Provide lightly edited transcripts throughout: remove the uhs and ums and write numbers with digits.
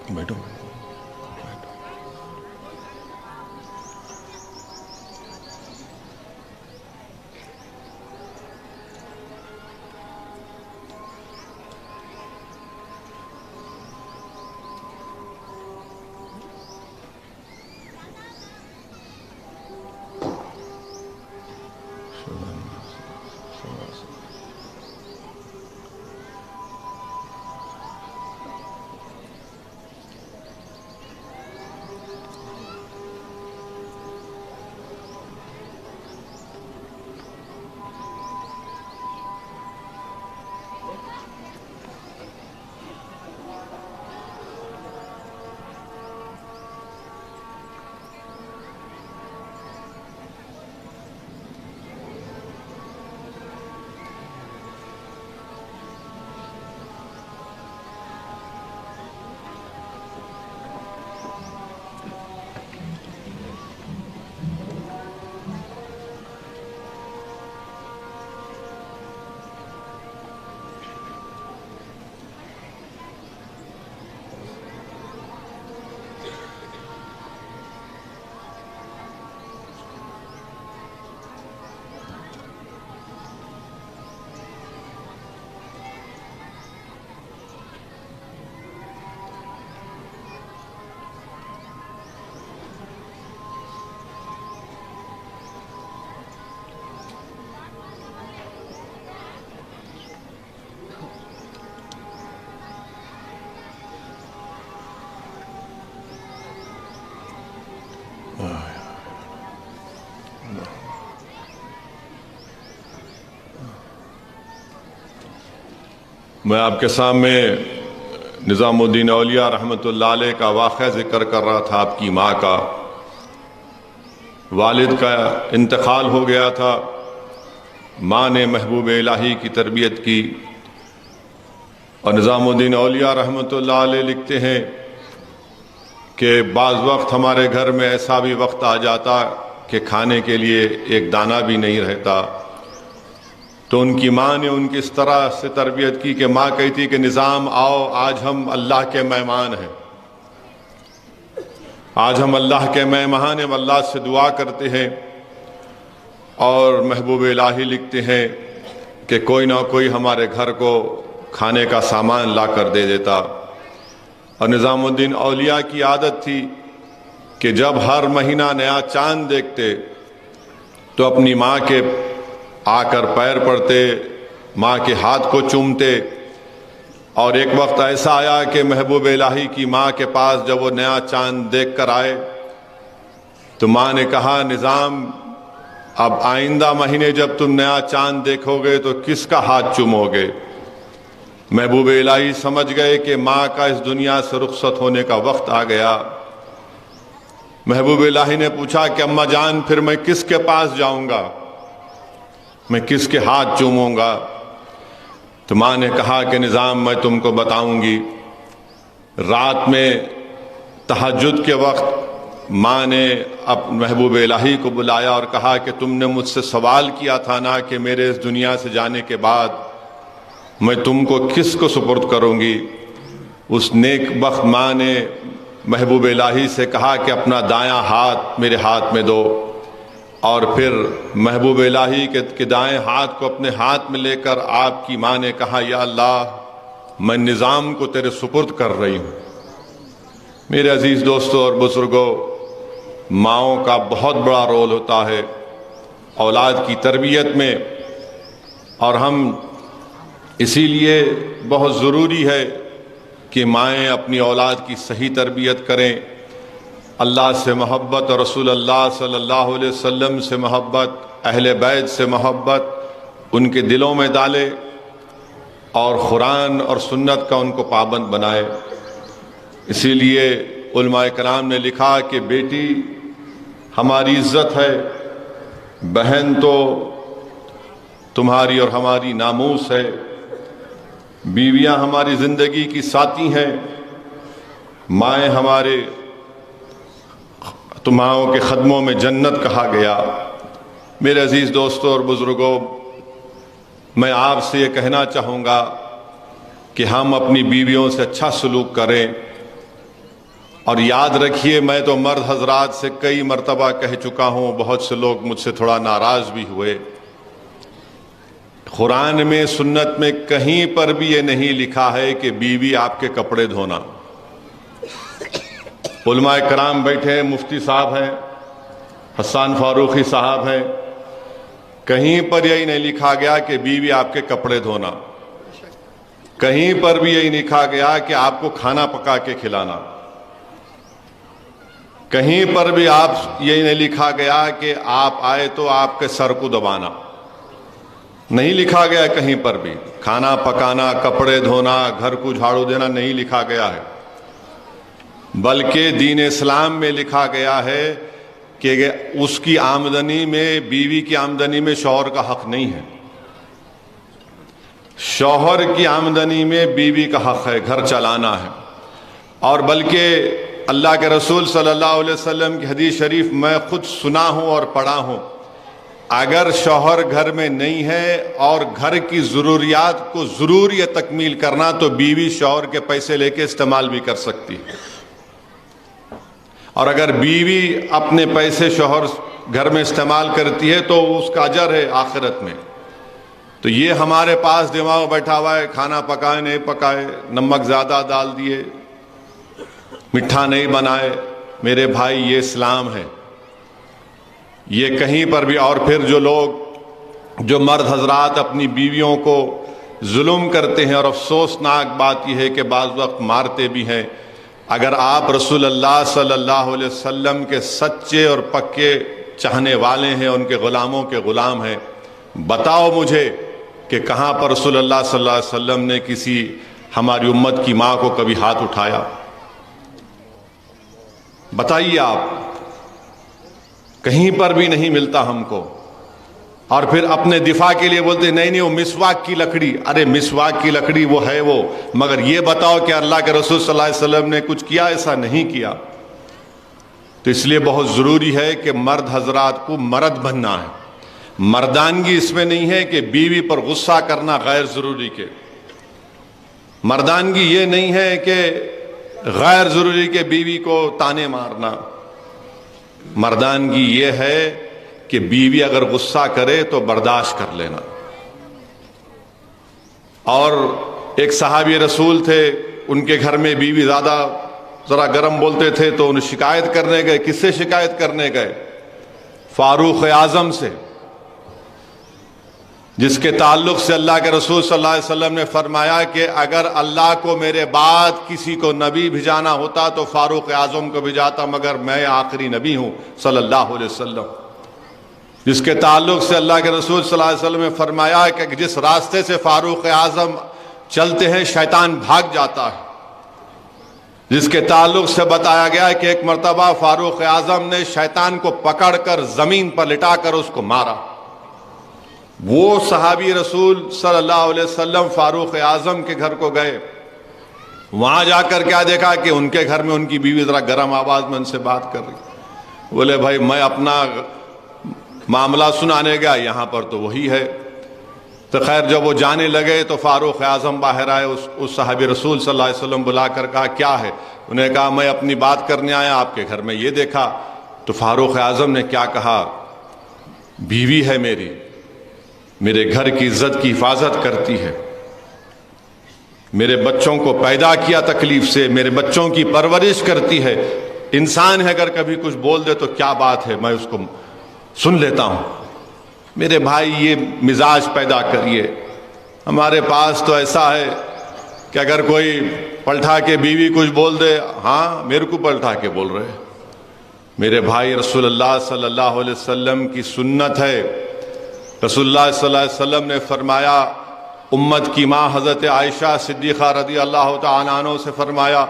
بیٹھو۔ میں آپ کے سامنے نظام الدین اولیاء رحمۃ اللہ علیہ کا واقعہ ذکر کر رہا تھا۔ آپ کی ماں کا، والد کا انتقال ہو گیا تھا، ماں نے محبوب الہی کی تربیت کی، اور نظام الدین اولیاء رحمۃ اللہ علیہ لکھتے ہیں کہ بعض وقت ہمارے گھر میں ایسا بھی وقت آ جاتا کہ کھانے کے لیے ایک دانہ بھی نہیں رہتا، تو ان کی ماں نے ان کی اس طرح سے تربیت کی کہ ماں کہتی کہ نظام آؤ، آج ہم اللہ کے مہمان ہیں، آج ہم اللہ کے مہمان ہیں، ہم اللہ سے دعا کرتے ہیں۔ اور محبوب الہی لکھتے ہیں کہ کوئی نہ کوئی ہمارے گھر کو کھانے کا سامان لا کر دے دیتا، اور نظام الدین اولیاء کی عادت تھی کہ جب ہر مہینہ نیا چاند دیکھتے تو اپنی ماں کے آ کر پیر پڑتے، ماں کے ہاتھ کو چومتے۔ اور ایک وقت ایسا آیا کہ محبوب الہی کی ماں کے پاس جب وہ نیا چاند دیکھ کر آئے تو ماں نے کہا نظام اب آئندہ مہینے جب تم نیا چاند دیکھو گے تو کس کا ہاتھ چومو گے؟ محبوب الہی سمجھ گئے کہ ماں کا اس دنیا سے رخصت ہونے کا وقت آ گیا۔ محبوب الہی نے پوچھا کہ اماں جان پھر میں کس کے پاس جاؤں گا، میں کس کے ہاتھ چوموں گا؟ تو ماں نے کہا کہ نظام میں تم کو بتاؤں گی۔ رات میں تہجد کے وقت ماں نے محبوب الہی کو بلایا اور کہا کہ تم نے مجھ سے سوال کیا تھا نا کہ میرے اس دنیا سے جانے کے بعد میں تم کو کس کو سپرد کروں گی؟ اس نیک بخت ماں نے محبوب الہی سے کہا کہ اپنا دایاں ہاتھ میرے ہاتھ میں دو، اور پھر محبوب الہی کے دائیں ہاتھ کو اپنے ہاتھ میں لے کر آپ کی ماں نے کہا یا اللہ میں نظام کو تیرے سپرد کر رہی ہوں۔ میرے عزیز دوستوں اور بزرگوں، ماؤں کا بہت بڑا رول ہوتا ہے اولاد کی تربیت میں، اور ہم اسی لیے بہت ضروری ہے کہ مائیں اپنی اولاد کی صحیح تربیت کریں، اللہ سے محبت اور رسول اللہ صلی اللہ علیہ وسلم سے محبت، اہل بیت سے محبت ان کے دلوں میں ڈالے، اور قرآن اور سنت کا ان کو پابند بنائے۔ اسی لیے علماء کرام نے لکھا کہ بیٹی ہماری عزت ہے، بہن تو تمہاری اور ہماری ناموس ہے، بیویاں ہماری زندگی کی ساتھی ہیں، مائیں ہمارے تمہاروں کے خدموں میں جنت کہا گیا۔ میرے عزیز دوستوں اور بزرگوں، میں آپ سے یہ کہنا چاہوں گا کہ ہم اپنی بیویوں سے اچھا سلوک کریں، اور یاد رکھیے میں تو مرد حضرات سے کئی مرتبہ کہہ چکا ہوں، بہت سے لوگ مجھ سے تھوڑا ناراض بھی ہوئے، قرآن میں سنت میں کہیں پر بھی یہ نہیں لکھا ہے کہ بیوی آپ کے کپڑے دھونا۔ علماء کرام بیٹھے ہیں، مفتی صاحب ہیں، حسان فاروقی صاحب ہیں، کہیں پر یہی نہیں لکھا گیا کہ بیوی آپ کے کپڑے دھونا، کہیں پر بھی یہی لکھا گیا کہ آپ کو کھانا پکا کے کھلانا، کہیں پر بھی یہی نہیں لکھا گیا کہ آپ آئے تو آپ کے سر کو دبانا، نہیں لکھا گیا کہیں پر بھی۔ کھانا پکانا، کپڑے دھونا، گھر کو جھاڑو دینا نہیں لکھا گیا ہے، بلکہ دین اسلام میں لکھا گیا ہے کہ اس کی آمدنی میں، بیوی کی آمدنی میں شوہر کا حق نہیں ہے، شوہر کی آمدنی میں بیوی کا حق ہے، گھر چلانا ہے۔ اور بلکہ اللہ کے رسول صلی اللہ علیہ وسلم کی حدیث شریف میں خود سنا ہوں اور پڑھا ہوں، اگر شوہر گھر میں نہیں ہے اور گھر کی ضروریات کو ضروری تکمیل کرنا تو بیوی شوہر کے پیسے لے کے استعمال بھی کر سکتی ہے، اور اگر بیوی اپنے پیسے شوہر گھر میں استعمال کرتی ہے تو اس کا اجر ہے آخرت میں۔ تو یہ ہمارے پاس دماغ بیٹھا ہوا ہے، کھانا پکائے نہیں پکائے، نمک زیادہ ڈال دیے، میٹھا نہیں بنائے، میرے بھائی یہ اسلام ہے، یہ کہیں پر بھی۔ اور پھر جو مرد حضرات اپنی بیویوں کو ظلم کرتے ہیں، اور افسوسناک بات یہ ہے کہ بعض وقت مارتے بھی ہیں، اگر آپ رسول اللہ صلی اللہ علیہ وسلم کے سچے اور پکے چاہنے والے ہیں، ان کے غلاموں کے غلام ہیں، بتاؤ مجھے کہ کہاں پر رسول اللہ صلی اللہ علیہ وسلم نے کسی ہماری امت کی ماں کو کبھی ہاتھ اٹھایا؟ بتائیے آپ، کہیں پر بھی نہیں ملتا ہم کو۔ اور پھر اپنے دفاع کے لیے بولتے نہیں وہ مسواک کی لکڑی، ارے مسواک کی لکڑی وہ ہے وہ، مگر یہ بتاؤ کہ اللہ کے رسول صلی اللہ علیہ وسلم نے کچھ کیا؟ ایسا نہیں کیا۔ تو اس لیے بہت ضروری ہے کہ مرد حضرات کو مرد بننا ہے۔ مردانگی اس میں نہیں ہے کہ بیوی پر غصہ کرنا غیر ضروری کے، مردانگی یہ نہیں ہے کہ غیر ضروری کے بیوی کو تانے مارنا، مردانگی یہ ہے کہ بیوی اگر غصہ کرے تو برداشت کر لینا۔ اور ایک صحابی رسول تھے، ان کے گھر میں بیوی زیادہ ذرا گرم بولتے تھے تو انہیں شکایت کرنے گئے۔ کس سے شکایت کرنے گئے؟ فاروق اعظم سے، جس کے تعلق سے اللہ کے رسول صلی اللہ علیہ وسلم نے فرمایا کہ اگر اللہ کو میرے بعد کسی کو نبی بھیجانا ہوتا تو فاروق اعظم کو بھیجاتا، مگر میں آخری نبی ہوں صلی اللہ علیہ وسلم۔ جس کے تعلق سے اللہ کے رسول صلی اللہ علیہ وسلم نے فرمایا کہ جس راستے سے فاروق اعظم چلتے ہیں شیطان بھاگ جاتا ہے۔ جس کے تعلق سے بتایا گیا کہ ایک مرتبہ فاروق اعظم نے شیطان کو پکڑ کر زمین پر لٹا کر اس کو مارا۔ وہ صحابی رسول صلی اللہ علیہ وسلم فاروق اعظم کے گھر کو گئے، وہاں جا کر کیا دیکھا کہ ان کے گھر میں ان کی بیوی ذرا گرم آواز میں ان سے بات کر رہی۔ بولے بھائی میں اپنا معاملہ سنانے گیا، یہاں پر تو وہی ہے۔ تو خیر جب وہ جانے لگے تو فاروق اعظم باہر آئے، اس صحابی رسول صلی اللہ علیہ وسلم بلا کر کہا کیا ہے؟ انہیں کہا میں اپنی بات کرنے آیا، آپ کے گھر میں یہ دیکھا۔ تو فاروق اعظم نے کیا کہا؟ بیوی ہے میری، میرے گھر کی عزت کی حفاظت کرتی ہے، میرے بچوں کو پیدا کیا تکلیف سے، میرے بچوں کی پرورش کرتی ہے، انسان ہے اگر کبھی کچھ بول دے تو کیا بات ہے، میں اس کو سن لیتا ہوں۔ میرے بھائی یہ مزاج پیدا کریے۔ ہمارے پاس تو ایسا ہے کہ اگر کوئی پلٹا کے بیوی کچھ بول دے، ہاں میرے کو پلٹا کے بول رہے۔ میرے بھائی رسول اللہ صلی اللہ علیہ وسلم کی سنت ہے، رسول اللہ صلی اللہ علیہ وسلم نے فرمایا، امت کی ماں حضرت عائشہ صدیقہ رضی اللہ تعالیٰ عنہ سے فرمایا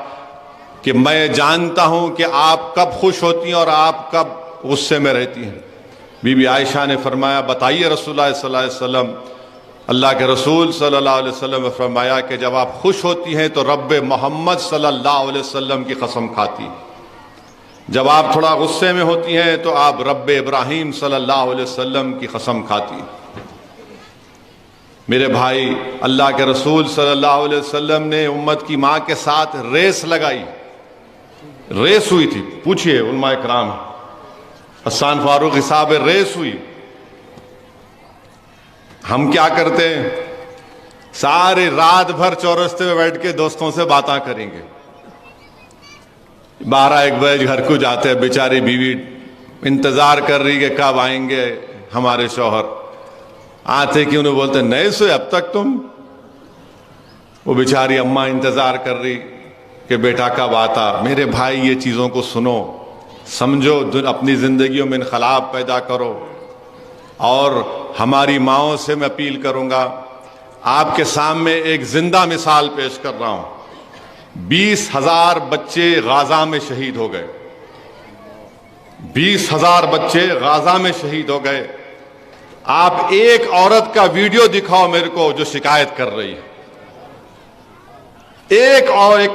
کہ میں جانتا ہوں کہ آپ کب خوش ہوتی ہیں اور آپ کب غصے میں رہتی ہیں۔ بی بی عائشہ نے فرمایا بتائیے رسول اللہ صلی اللہ علیہ وسلم۔ اللہ کے رسول صلی اللہ علیہ وسلم نے فرمایا کہ جب آپ خوش ہوتی ہیں تو رب محمد صلی اللہ علیہ وسلم کی قسم کھاتی، جب آپ تھوڑا غصے میں ہوتی ہیں تو آپ رب ابراہیم صلی اللہ علیہ وسلم کی قسم کھاتی۔ میرے بھائی اللہ کے رسول صلی اللہ علیہ وسلم نے امت کی ماں کے ساتھ ریس لگائی، ریس ہوئی تھی, پوچھئے علماء کرام, حسان فاروقی صاحب ریس ہوئی. ہم کیا کرتے ہیں, ساری رات بھر چورستے میں بیٹھ کے دوستوں سے باتاں کریں گے. 12-1 بجے گھر کو جاتے ہیں, بیچاری بیوی انتظار کر رہی کہ کب آئیں گے ہمارے شوہر. آتے کہ انہیں بولتے نہیں سوئے اب تک تم. وہ بیچاری اماں انتظار کر رہی کہ بیٹا کب آتا. میرے بھائی یہ چیزوں کو سنو, سمجھو, اپنی زندگیوں میں انقلاب پیدا کرو. اور ہماری ماؤں سے میں اپیل کروں گا, آپ کے سامنے ایک زندہ مثال پیش کر رہا ہوں. 20,000 بچے غزہ میں شہید ہو گئے. 20,000 بچے غزہ میں شہید ہو گئے. آپ ایک عورت کا ویڈیو دکھاؤ میرے کو جو شکایت کر رہی ہے. ایک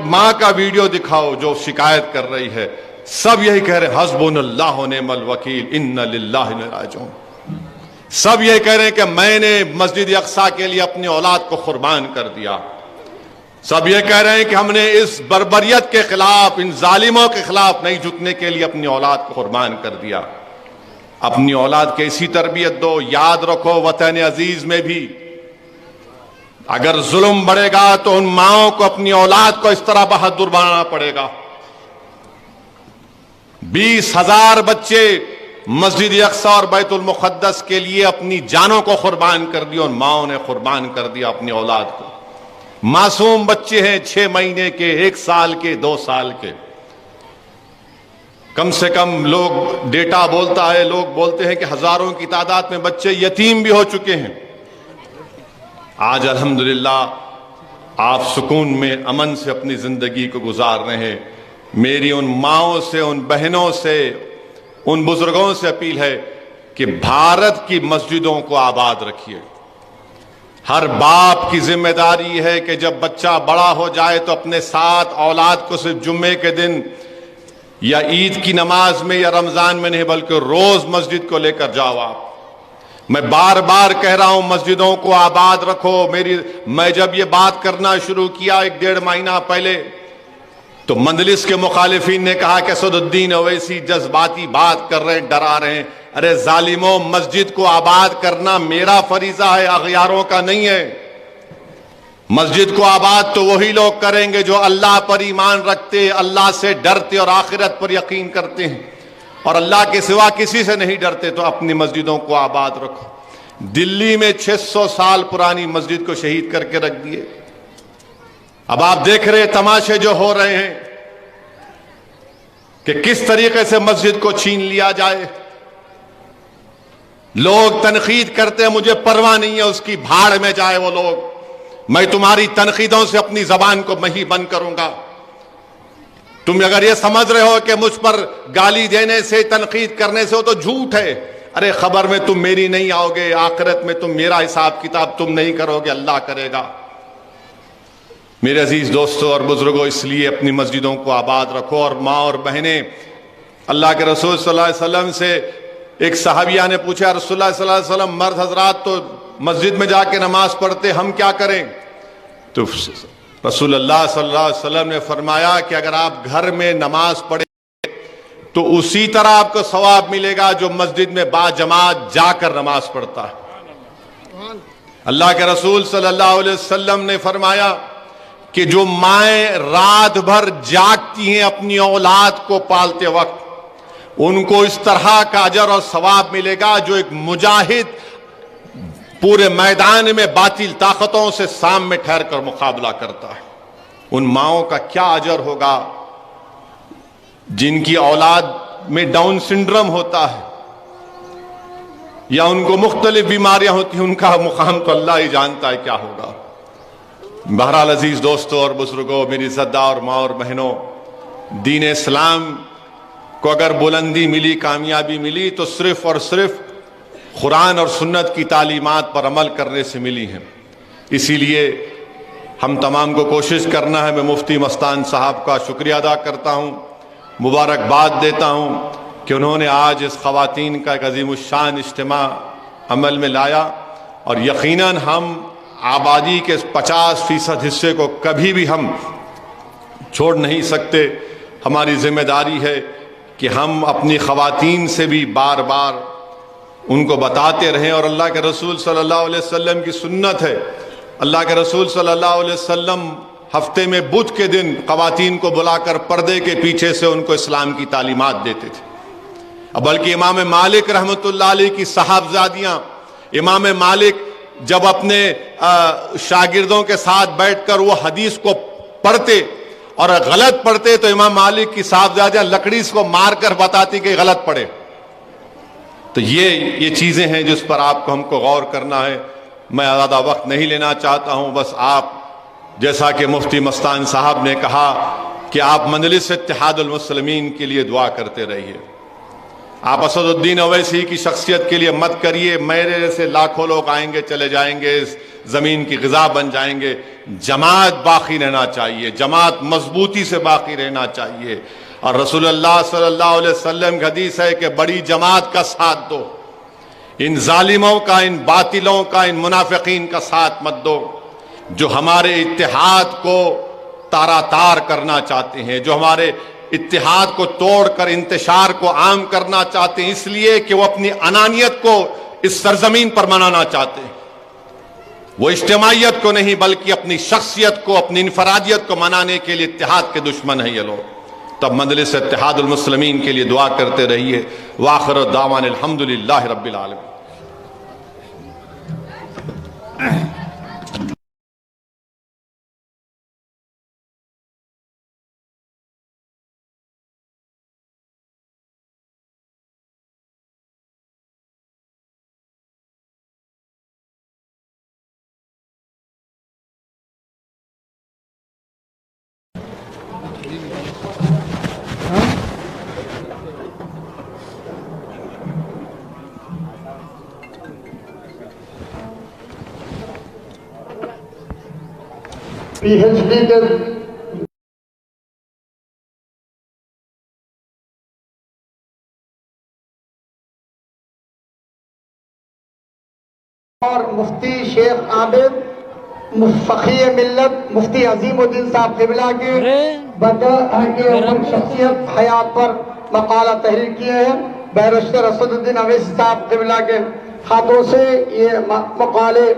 ماں کا ویڈیو دکھاؤ جو شکایت کر رہی ہے. سب یہی کہہ رہے حسبنا اللہ و نعم الوکیل انا للہ و انا الیہ راجعون. سب یہ کہہ رہے ہیں کہ میں نے مسجد اقصیٰ کے لیے اپنی اولاد کو قربان کر دیا. سب یہ کہہ رہے ہیں کہ ہم نے اس بربریت کے خلاف, ان ظالموں کے خلاف نہیں جھکنے کے لیے اپنی اولاد کو قربان کر دیا. اپنی اولاد کی ایسی تربیت دو. یاد رکھو وطن عزیز میں بھی اگر ظلم بڑھے گا تو ان ماؤں کو اپنی اولاد کو اس طرح بہادر بنانا پڑے گا. 20,000 بچے مسجد اقصیٰ اور بیت المقدس کے لیے اپنی جانوں کو قربان کر دیا, اور ماؤں نے قربان کر دیا اپنی اولاد کو. معصوم بچے ہیں, 6 مہینے کے, 1 سال کے, 2 سال کے. کم سے کم لوگ ڈیٹا بولتا ہے, لوگ بولتے ہیں کہ ہزاروں کی تعداد میں بچے یتیم بھی ہو چکے ہیں. آج الحمدللہ آپ سکون میں, امن سے اپنی زندگی کو گزار رہے ہیں. میری ان ماؤں سے, ان بہنوں سے, ان بزرگوں سے اپیل ہے کہ بھارت کی مسجدوں کو آباد رکھیے. ہر باپ کی ذمہ داری ہے کہ جب بچہ بڑا ہو جائے تو اپنے ساتھ اولاد کو صرف جمعے کے دن یا عید کی نماز میں یا رمضان میں نہیں بلکہ روز مسجد کو لے کر جاؤ. آپ, میں بار بار کہہ رہا ہوں مسجدوں کو آباد رکھو. میں جب یہ بات کرنا شروع کیا 1-1.5 مہینہ پہلے تو مجلس کے مخالفین نے کہا کہ اسد الدین اویسی جذباتی بات کر رہے ہیں, ڈرا رہے ہیں. ارے ظالموں, مسجد کو آباد کرنا میرا فریضہ ہے, اغیاروں کا نہیں ہے. مسجد کو آباد تو وہی لوگ کریں گے جو اللہ پر ایمان رکھتے, اللہ سے ڈرتے اور آخرت پر یقین کرتے ہیں, اور اللہ کے سوا کسی سے نہیں ڈرتے. تو اپنی مسجدوں کو آباد رکھو. دلی میں 600 سال پرانی مسجد کو شہید کر کے رکھ دیے. اب آپ دیکھ رہے تماشے جو ہو رہے ہیں کہ کس طریقے سے مسجد کو چھین لیا جائے. لوگ تنقید کرتے ہیں, مجھے پرواہ نہیں ہے اس کی, بھاڑ میں جائے وہ لوگ. میں تمہاری تنقیدوں سے اپنی زبان کو میں ہی بند کروں گا. تم اگر یہ سمجھ رہے ہو کہ مجھ پر گالی دینے سے, تنقید کرنے سے, وہ تو جھوٹ ہے. ارے خبر میں تم میری نہیں آؤ گے, آخرت میں تم میرا حساب کتاب تم نہیں کرو گے, اللہ کرے گا. میرے عزیز دوستوں اور بزرگوں, اس لیے اپنی مسجدوں کو آباد رکھو. اور ماں اور بہنیں, اللہ کے رسول صلی اللہ علیہ وسلم سے ایک صحابیہ نے پوچھا, رسول اللہ صلی اللہ علیہ وسلم مرد حضرات تو مسجد میں جا کے نماز پڑھتے, ہم کیا کریں؟ تو رسول اللہ صلی اللہ علیہ وسلم نے فرمایا کہ اگر آپ گھر میں نماز پڑھیں تو اسی طرح آپ کو ثواب ملے گا جو مسجد میں با جماعت جا کر نماز پڑھتا ہے. اللہ کے رسول صلی اللہ علیہ وسلم نے فرمایا کہ جو مائیں رات بھر جاگتی ہیں اپنی اولاد کو پالتے وقت, ان کو اس طرح کا اجر اور ثواب ملے گا جو ایک مجاہد پورے میدان میں باطل طاقتوں سے سامنے ٹھہر کر مقابلہ کرتا ہے. ان ماؤں کا کیا اجر ہوگا جن کی اولاد میں ڈاؤن سنڈروم ہوتا ہے یا ان کو مختلف بیماریاں ہوتی ہیں, ان کا مقام تو اللہ ہی جانتا ہے کیا ہوگا. بہرحال عزیز دوستوں اور بزرگوں, میری عزتدار ماں اور بہنوں, دین اسلام کو اگر بلندی ملی, کامیابی ملی تو صرف اور صرف قرآن اور سنت کی تعلیمات پر عمل کرنے سے ملی ہیں. اسی لیے ہم تمام کو کوشش کرنا ہے. میں مفتی مستان صاحب کا شکریہ ادا کرتا ہوں, مبارکباد دیتا ہوں کہ انہوں نے آج اس خواتین کا ایک عظیم الشان اجتماع عمل میں لایا, اور یقیناً ہم آبادی کے 50% حصے کو کبھی بھی ہم چھوڑ نہیں سکتے. ہماری ذمہ داری ہے کہ ہم اپنی خواتین سے بھی بار بار ان کو بتاتے رہیں، اور اللہ کے رسول صلی اللہ علیہ وسلم کی سنت ہے، اللہ کے رسول صلی اللہ علیہ وسلم ہفتے میں بدھ کے دن خواتین کو بلا کر پردے کے پیچھے سے ان کو اسلام کی تعلیمات دیتے تھے۔ بلکہ امام مالک رحمۃ اللہ علیہ کی صاحبزادیاں، امام مالک جب اپنے شاگردوں کے ساتھ بیٹھ کر وہ حدیث کو پڑھتے اور غلط پڑھتے تو امام مالک کی صاحبزادیاں لکڑی کو مار کر بتاتی کہ غلط پڑھے۔ تو یہ چیزیں ہیں جس پر آپ کو ہم کو غور کرنا ہے۔ میں زیادہ وقت نہیں لینا چاہتا ہوں، بس آپ جیسا کہ مفتی مستان صاحب نے کہا کہ آپ مجلس اتحاد المسلمین کے لیے دعا کرتے رہیے۔ آپ اسد الدین اویسی کی شخصیت کے لیے مت کریے، میرے جیسے لاکھوں لوگ آئیں گے چلے جائیں گے، اس زمین کی غذا بن جائیں گے۔ جماعت باقی رہنا چاہیے، جماعت مضبوطی سے باقی رہنا چاہیے، اور رسول اللہ صلی اللہ علیہ وسلم کی حدیث ہے کہ بڑی جماعت کا ساتھ دو، ان ظالموں کا، ان باطلوں کا، ان منافقین کا ساتھ مت دو جو ہمارے اتحاد کو تارا تار کرنا چاہتے ہیں، جو ہمارے اتحاد کو توڑ کر انتشار کو عام کرنا چاہتے ہیں، اس لیے کہ وہ اپنی انانیت کو اس سرزمین پر منانا چاہتے ہیں۔ وہ اجتماعیت کو نہیں بلکہ اپنی شخصیت کو، اپنی انفرادیت کو منانے کے لیے اتحاد کے دشمن ہیں یہ لوگ۔ تب مجلس اتحاد المسلمین کے لیے دعا کرتے رہیے۔ وآخر دعوانا الحمدللہ رب العالمین۔ پی ایچ ڈی کے اور مفتی شیخ عابد فقیہ ملت مفتی عظیم الدین صاحب قبلہ کے شخصیت حیات پر مقالہ تحریر کیے ہیں۔ بیرسٹر اسد الدین اویسی صاحب قبلہ کے ہاتھوں سے یہ مقالے